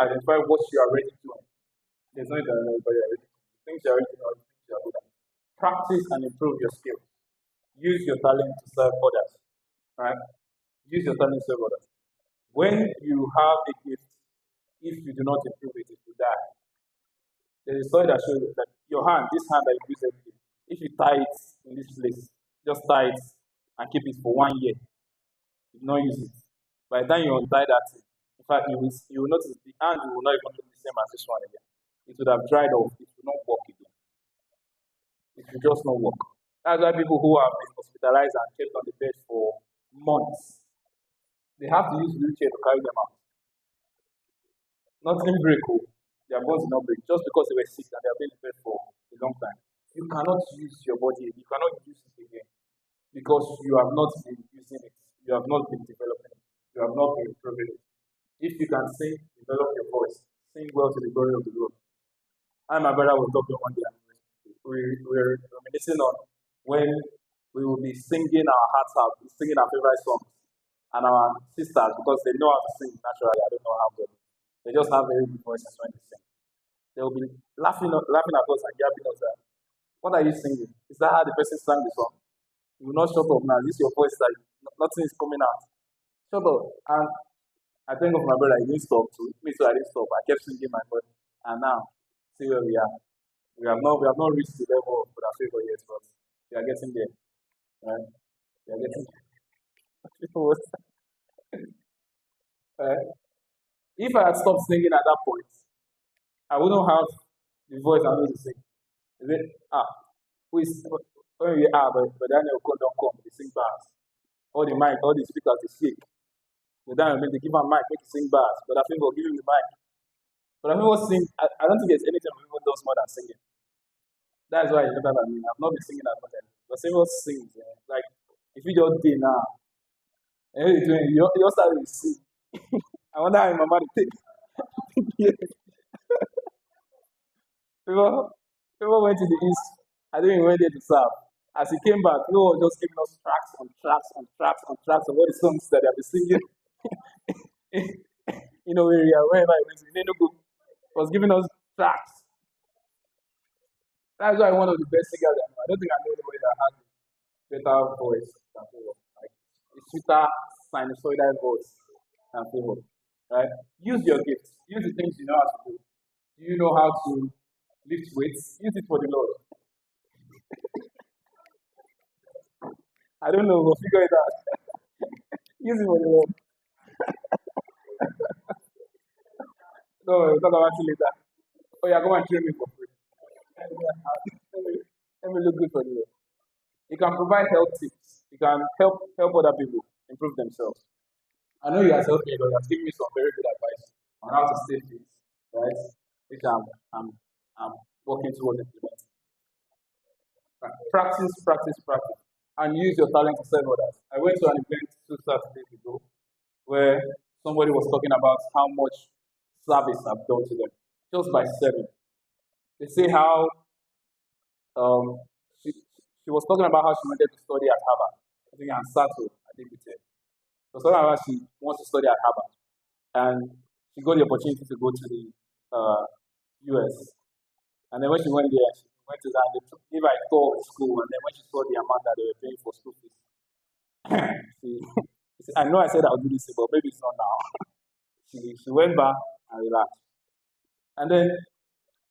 identify what you are ready doing. There's no internet, but you're ready. Things you're already doing, things you're good at. Practice and improve your skills. Use your talent to serve others. Right? Use your talent to serve others. When you have a gift, if you do not improve it, it will die. There's a story that shows that your hand, this hand that you use every day, if you tie it in this place, just tie it and keep it for 1 year, you do not use it. By the time you untie that thing, in fact, you will notice the hand will not even look the same as this one again. It would have dried off, it will not work again. It will just not work. That's why people who have been hospitalized and kept on the bed for months, they have to use wheelchair to carry them out. Nothing break, their bones will not break just because they were sick and they have been in bed for a long time. You cannot use your body, you cannot use it again because you have not been using it, you have not been developing it, you have not been improving it. If you can sing, develop your voice, sing well to the glory of the Lord. I and my brother were talking one day and we were reminiscing on when we will be singing our hearts out, singing our favorite songs. And our sisters, because they know how to sing naturally, I don't know how to. They just have very good voices when they sing. They will be laughing at us and yapping us that, what are you singing? Is that how the person sang the song? You will not shut up now. This is your voice that nothing is coming out. Shut up. And I think of my brother, he didn't stop too. Me too, I didn't stop. I kept singing my voice. And now, see where we are. We have not reached the level of our favor yet, but we are getting there. Right? We are getting there. If I had stopped singing at that point, I wouldn't have the voice I'm going to sing. Is it? Who is when we are, but Daniel don't come, they sing bars. All the mic, all the speakers, they shake. But then they give him a mic, make him sing bars. But I think we'll give him the mic. But I think we'll sing. I don't think there's anything people does more than singing. That's why you know that I mean. I've not been singing as much. But Samuel sings. Like if you just did now. And you start to see. I wonder how my mother take. People went to the east. I think he went there to serve. As he came back, he was just giving us tracks on tracks on tracks on tracks of all the songs that they have been singing. Wherever I went to, Enugu was giving us tracks. That's why one of the best singers I know. I don't think I know anybody that has a better voice than Favor. Like a sweeter sinusoidal voice than Favor. Right? Use your gifts. Use the things you know how to do. Do you know how to lift weights? Use it for the Lord. I don't know, we'll figure it out. Use it for the Lord. No, we'll talk about it later. Oh yeah, come and train me for free. Let me look good for you. You can provide health tips. You can help other people improve themselves. I know you have helped me, but you have given me some very good advice on how to stay fit, right? Which I'm working towards implementing. Right. Practice, and use your talent to serve others. I went to an event 2 Saturdays ago where somebody was talking about how much service I've done to them just by serving. They say how she was talking about how she wanted to study at Harvard. I think on Saturday, I think it said. She was talking about how she wants to study at Harvard. And she got the opportunity to go to the US. And then when she went there, she went to that, they gave her a tour of the school. And then when she saw the amount that they were paying for school fees, I know I said I'll do this, but maybe it's not now. She went back and relaxed. And then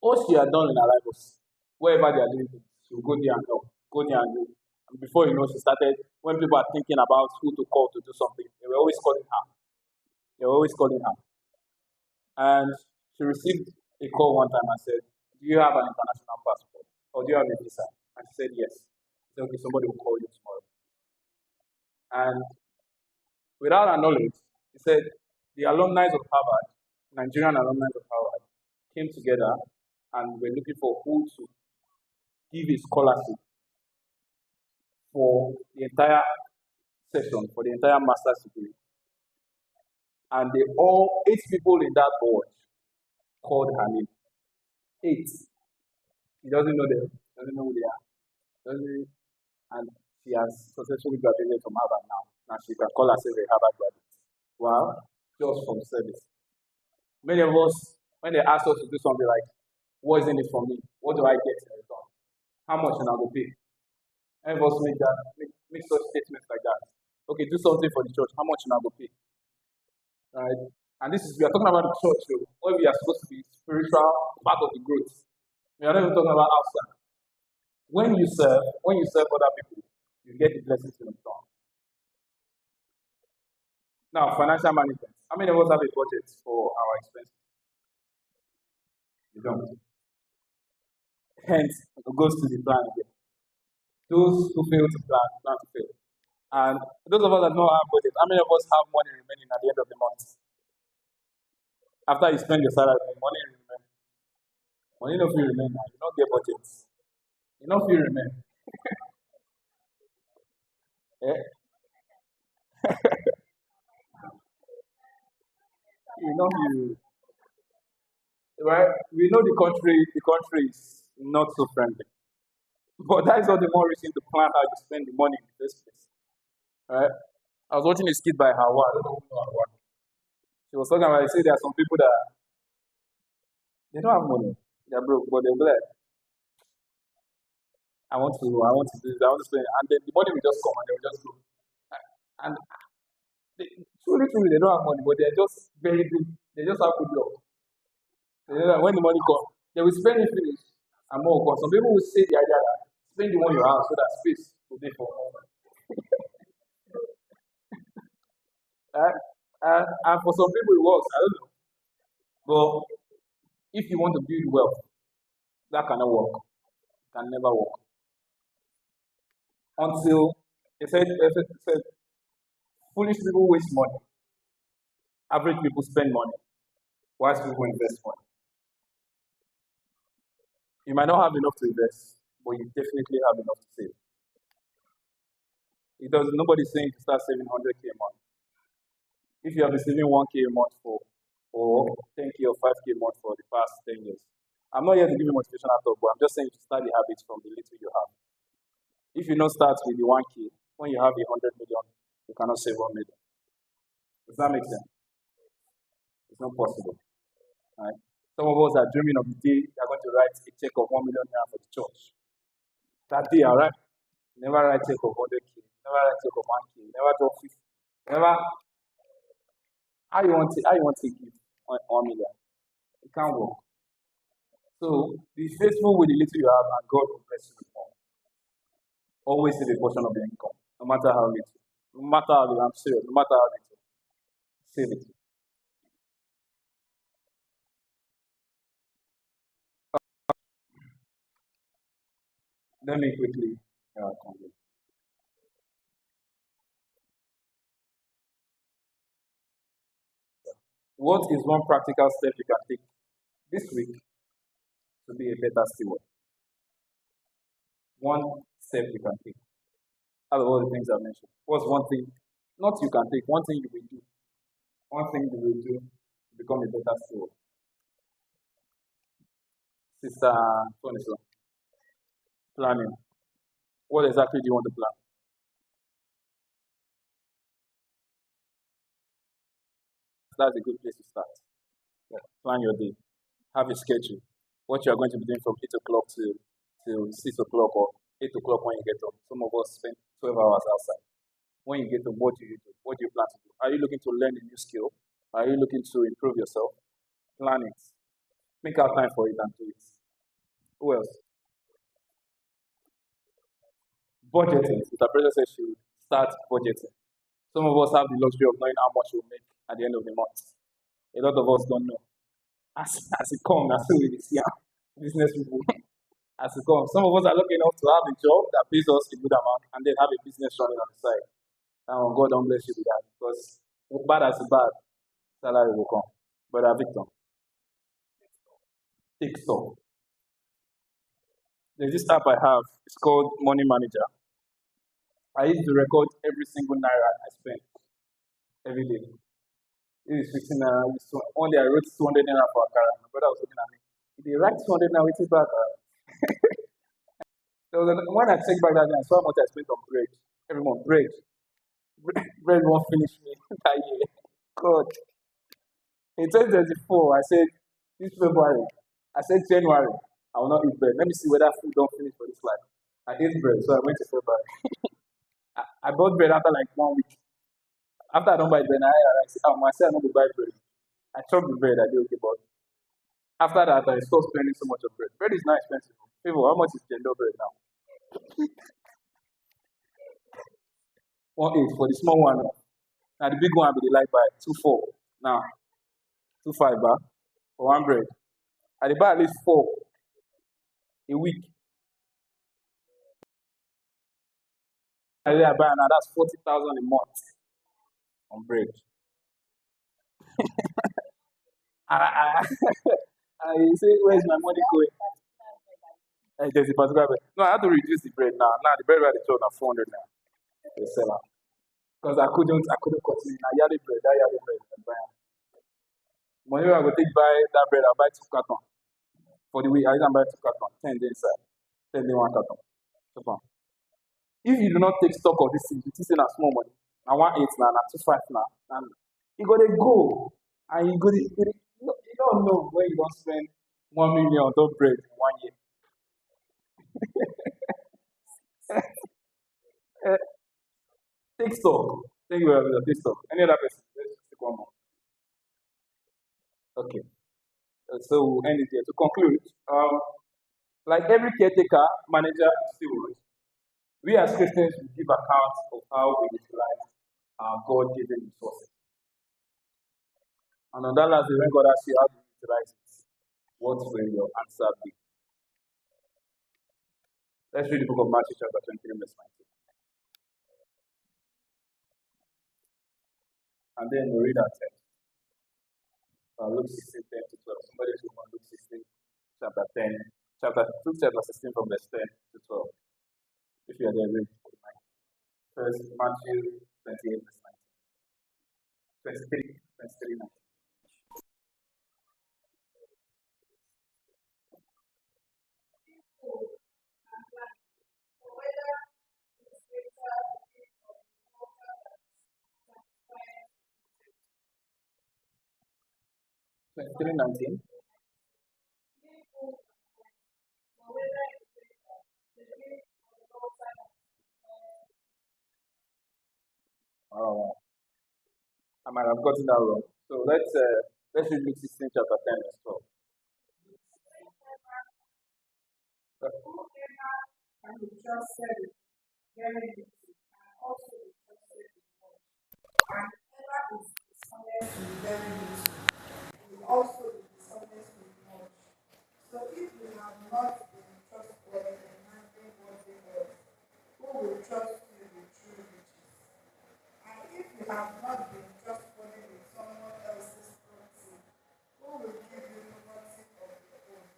all she had done in her life was wherever they are doing things, she would go there and help, go there and do. And before you know, she started, when people are thinking about who to call to do something, they were always calling her. And she received a call one time and said, do you have an international passport? Or do you have a visa? And she said, yes. She said, okay, somebody will call you tomorrow. And without her knowledge, he said, the alumni of Harvard, Nigerian alumni of Harvard, came together and were looking for who to give a scholarship for the entire session, for the entire master's degree. And 8 people in that board called her name. 8. She doesn't know them, doesn't know who they are. And she has successfully graduated from Harvard now. Now she can call herself a Harvard graduate. Well, just from service. Many of us, when they ask us to do something like, what is in it for me? What do I get in return? How much and I will pay? Many of us make such statements like that. Okay, do something for the church. How much and I will pay? Right? And this is we are talking about the church, so where we are supposed to be spiritual part of the growth. We are not even talking about outside. When you serve other people, you get the blessings in return. Now, financial management. How many of us have a budget for our expenses? You don't. Hence, it goes to the plan again. Those who fail to plan to fail. And those of us that don't have budget, how many of us have money remaining at the end of the month? After you spend your salary, money remain. Money no feel remain now. You don't get budgets. You don't feel remain. Eh? You know you right? We know the country is not so friendly. But that is not the more reason to plan how you spend the money in the first place. Right? I was watching a skit by Hawa. I don't know who know Hawa. She was talking about, I say there are some people that they don't have money. They're broke, but they'll be like, I want to do this, I want to spend, and then the money will just come and they will just go. And truly, they don't have money, but they're just very good. They just have good luck. They know that when the money comes, they will spend it finish and more will come. Some people will say the idea that spend the one you have so that space will be for more. And for some people it works. I don't know. But if you want to build wealth, that cannot work. It can never work. Until it said foolish people waste money, average people spend money, wise people invest money. You might not have enough to invest, but you definitely have enough to save. It does nobody's saying to start saving 100K a month. If you have been saving 1K a month for or 10K or 5K a month for the past 10 years, I'm not here to give you motivational talk, but I'm just saying to start the habits from the little you have. If you don't start with the 1K, when you have 100 million, you cannot save 1 million. Does that make sense? It's not possible. Right? Some of us are dreaming of the day they are going to write a check of 1 million naira for the church. That day, all right? Never write check of 100K, never write check of 1K, never drop 50. Never. How you want to give 1 million? It can't work. So be faithful with the little you have, and God will bless you with more. Always save a portion of your income, no matter how little. No matter how little, I'm serious, no matter how little. Save it. Let me quickly conclude. What is one practical step you can take this week to be a better steward? One step you can take out of all the things I mentioned. What's one thing, not you can take, one thing you will do, one thing you will do to become a better steward? Sister Tonisha, planning. What exactly do you want to plan? That's a good place to start. Yeah. Plan your day. Have a schedule. What you are going to be doing from 8 o'clock to 6 o'clock or 8 o'clock when you get up. Some of us spend 12 hours outside. When you get up, what do you do? What do you plan to do? Are you looking to learn a new skill? Are you looking to improve yourself? Plan it. Make out time for it and do it. Who else? Budgeting. Sister Precious says she will start budgeting. Some of us have the luxury of knowing how much we'll make at the end of the month. A lot of us don't know. As it comes, as we see business people. As it comes. Some of us are lucky enough to have a job that pays us a good amount and then have a business running on the side. Now God don't bless you with that because bad as bad, salary will come. Brother Victor, take stock. There's this app I have, it's called Money Manager. I used to record every single naira I spend every day. This is 15 naira. One day I wrote 200 naira for a car. My brother was looking at me. If they write 200 naira, it's back. When I checked back that day, I saw how much I spent on bread. Every month, bread. Bread won't finish me that year. God. In 2024, I said this February, I said January, I will not eat bread. Let me see whether food don't finish for this life. I ate bread, so I went to February. I bought bread after like 1 week. After I don't buy bread, I said I'm not going to buy bread. I chopped the bread, I did okay, but after that, I stopped spending so much of bread. Bread is not expensive. People, how much is jendo bread now? 1.8 for the small one. Now the big one, I be like buy 2.4. Now 2.5 for one bread. I dey buy at least 4 a week. I buy now that's 40,000 a month on bread. I say, where's my money going? There's a particular bread. No, I had to reduce the bread now. Now the bread by the church now 400 now. The seller. Because I couldn't continue. Now yearly bread, that yearly bread. I buy am. Money I go take buy that bread, I buy 2 carton. For the week, I even buy 2 carton, 10 days inside. 10 days 1 carton. So far. If you do not take stock of this thing, you think say na small money. Na 1.8 now, na 2.5 now. And you go dey go. And you go dey, you don't know where you don't spend 1 million on top bread in 1 year. Take stock. Thank you very much. Take stock. Any other person? Let's just take one more. Okay. So we'll end it here. To conclude, like every caretaker, manager, and steward, we as Christians will give account of how we utilize our God-given resources. And on that last day, when God asks you how to utilize it, what will your answer be? Let's read the book of Matthew chapter 23, verse 19. And then we'll read our text. Luke 16, 10 to 12. Somebody read from Luke 16, chapter 10, chapter 16 from verse 10 to 12. If you are there, read. First, Matthew 28, verse 19. 23, 19. Twenty-three, 19. Oh, I might have gotten that wrong. So let's read Luke 16, chapter 10, verse 12. And he trusted it very little, and also he trusted it much. And whoever is dishonest with very little, will also be dishonest with much. So if you have not been trustworthy in handling what they have, who will trust you with true riches? And if you have not been trustworthy with someone else's property, who will give you property of your own?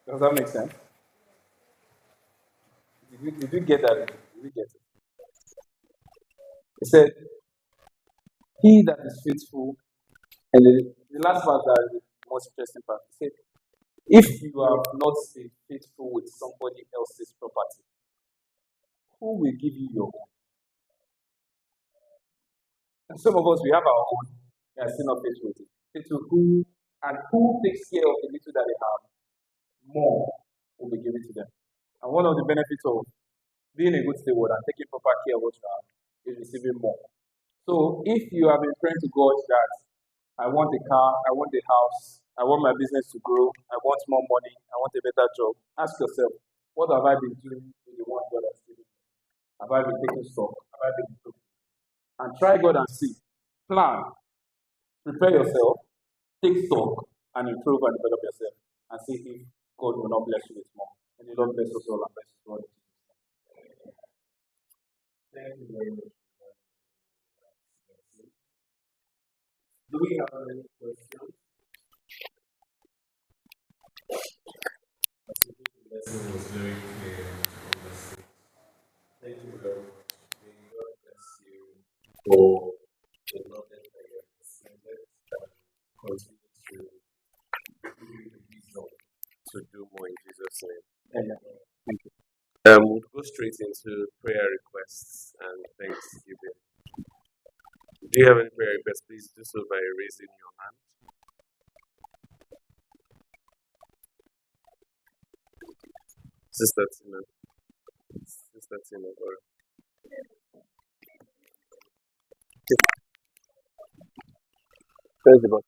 Does that make sense? Did you get that? Did you get it? He said, he that is faithful, and the last part that is the most interesting part. He said, if you have not been faithful with somebody else's property, who will give you your own? And some of us, we have our own, they are still not faithful with it. Faithful who, and who takes care of the little that they have, more will be given to them. And one of the benefits of being a good steward and taking proper care of what you have is receiving more. So if you have been praying to God that I want a car, I want a house, I want my business to grow, I want more money, I want a better job, ask yourself, what have I been doing with the one God has given me? Have I been taking stock? Have I been improving? And try God and see. Plan. Prepare yourself, take stock, and improve and develop yourself. And see if God will not bless you with more. And the Lord bless us all and bless us all. Thank you very much. Do we have any questions? The lesson was very clear and understood. Thank you very much. May God bless you for the knowledge that you have presented and continue to give you the wisdom to do more in Jesus' name. Thank you. We'll go straight into prayer requests and thanksgiving. Do you have any prayer request? Please do so by raising your hand. Sister Tina. Sister Tina. Or praise the Lord.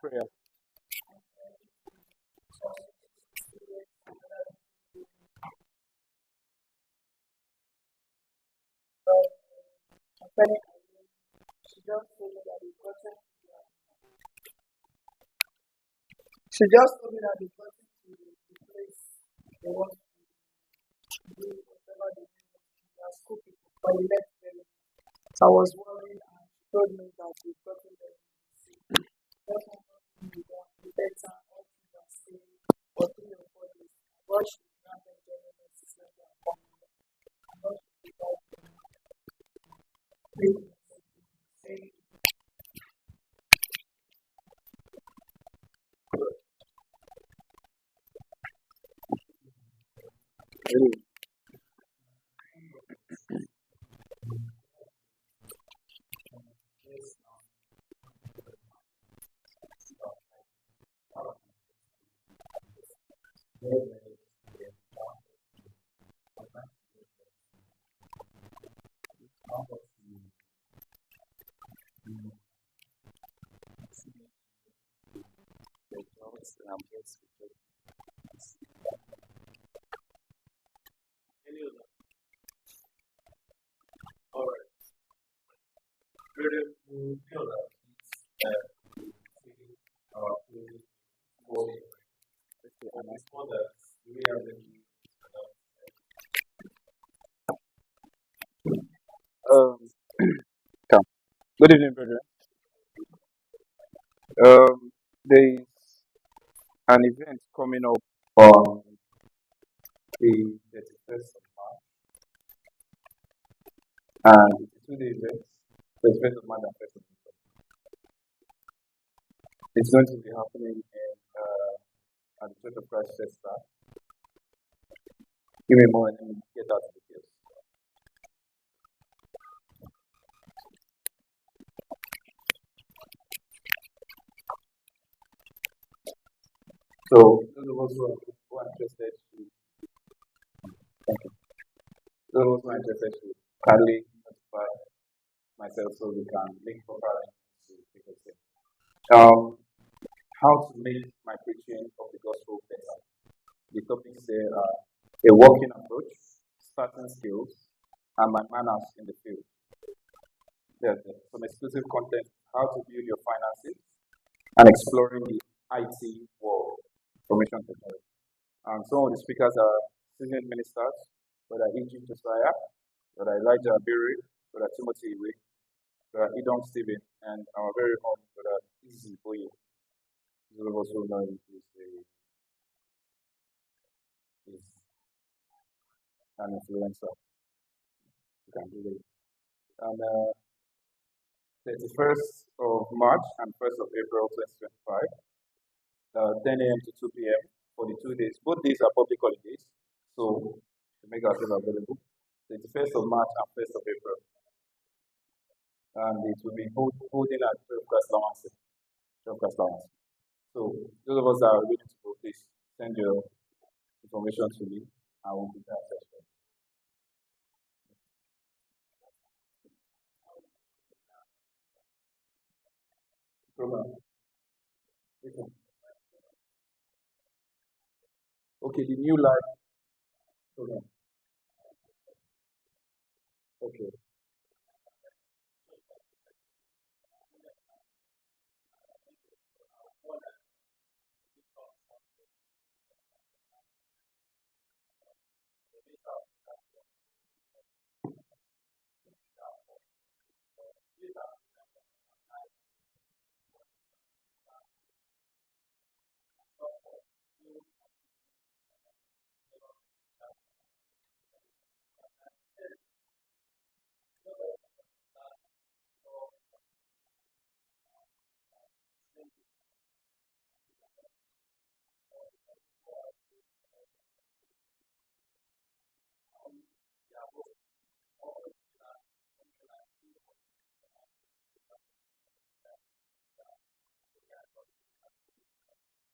Prayer. She just told me that they got into the place they want to do whatever they do. They are school people, but they left them. So I was worried and she told me that they got in there. Just want to be the better all through and stay for 3 or 4 days. God should grant them genuine mercy when they are coming. And God should provide them with Any other? All right. Brethren, we feel that our closing body. And before that, do we have any Um, come. Good evening, brethren. There is an event coming up on the 31st of March, and it's a 2 day event, 31st of March and 1st of April. It's going to be happening in at the Church of Christ Chester. Give me a moment, let me get out the details. So, those of us who are interested to, thank you. Those of us who are interested to kindly notify myself so we can link properly to people say. How to make my preaching of the gospel better. The topics there are a working approach, starting skills, and my manners in the field. There's some exclusive content, how to build your finances, and exploring the IT world, information technology. And some of the speakers are seasoned ministers, Brother E.G. Josiah, Brother Elijah Abiri, Brother Timothy Iwe, Brother Edom Stephen, and our very own Brother Izzy Boye. Those of us who know him is an influencer. You can do it. And 31st of March and 1st of April 2025, 10 a.m. to 2 p.m. for the 2 days. Both days are public holidays, so to make ourselves available. 31st of March and 1st of April. And it will be holding at 12 class allowance. 12 class allowance. So those of us that are willing to go, please send your information to me. I will be there. Program. Okay, the new life program. Okay.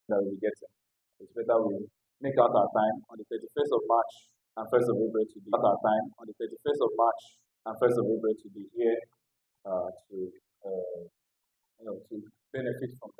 that we'll be getting. It's better we make out our time on the 31st of March and 1st of April to be out our time on the 31st of March and 1st of April to be here to to benefit from